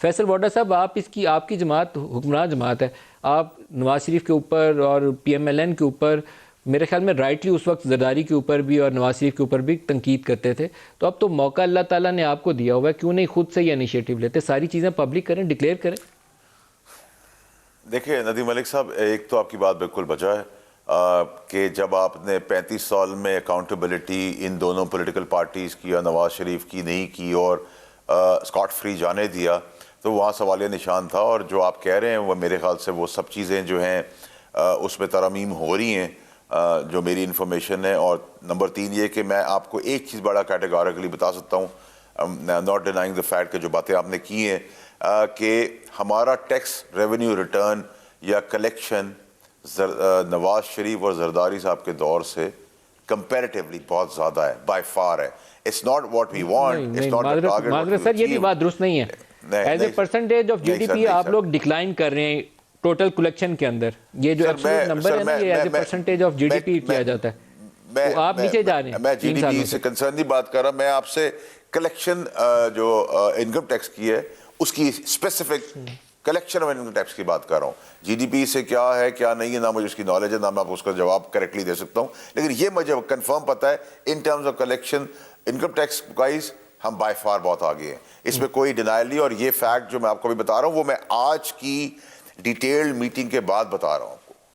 فیصل واڈا صاحب، آپ کی جماعت حکمران جماعت ہے، آپ نواز شریف کے اوپر اور پی ایم ایل این کے اوپر میرے خیال میں رائٹلی اس وقت زرداری کے اوپر بھی اور نواز شریف کے اوپر بھی تنقید کرتے تھے، تو اب تو موقع اللہ تعالیٰ نے آپ کو دیا ہوا ہے، کیوں نہیں خود سے یہ انیشیٹو لیتے، ساری چیزیں پبلک کریں، ڈکلیئر کریں؟ دیکھیں ندیم ملک صاحب، ایک تو آپ کی بات بالکل بجا ہے کہ جب آپ نے 35 سال میں اکاؤنٹیبلٹی ان دونوں پولیٹیکل پارٹیز کی یا نواز شریف کی نہیں کی اور اسکاٹ فری جانے دیا تو وہاں سوالیہ نشان تھا. اور جو آپ کہہ رہے ہیں وہ میرے خیال سے وہ سب چیزیں جو ہیں اس میں ترامیم ہو رہی ہیں جو میری انفارمیشن ہے. اور نمبر 3 یہ کہ میں آپ کو ایک چیز بڑا کیٹیگوریکلی بتا سکتا ہوں، ناٹ ڈینائنگ دا فیکٹ کہ جو باتیں آپ نے کی ہیں کہ ہمارا ٹیکس ریونیو ریٹرن یا کلیکشن نواز شریف اور زرداری صاحب کے دور سے کمپیریٹیولی بہت زیادہ ہے، بائی فار ہے. It's not what we want, it's not the target what we سر یہ بھی achieve. بات درست نہیں ہے. As a percentage of G D P آپ لوگ ڈکلائن کر رہے ہیں ٹوٹل کلیکشن کے اندر، یہ جو ایبسولوٹ نمبر ہے نا یہ as a percentage of G D P کیا جاتا ہے، تو آپ نیچے جا رہے ہیں. میں جی ڈی پی سے کنسرن نہیں بات کر رہا، میں آپ سے کلیکشن جو انکم ٹیکس کی ہے اس کی specific collection of income tax کی بات کر رہا ہوں. جی ڈی پی سے کیا ہے کیا نہیں ہے، نہ مجھے اس کی نالج ہے، نہ میں آپ کو اس کا جواب کریکٹلی دے سکتا ہوں، لیکن یہ مجھے کنفرم پتہ ہے in terms of collection income tax wise ہم بائی فار بہت آگے ہیں، اس میں کوئی ڈینائل نہیں. اور یہ فیکٹ جو میں آپ کو بھی بتا رہا ہوں وہ میں آج کی ڈیٹیلڈ میٹنگ کے بعد بتا رہا ہوں.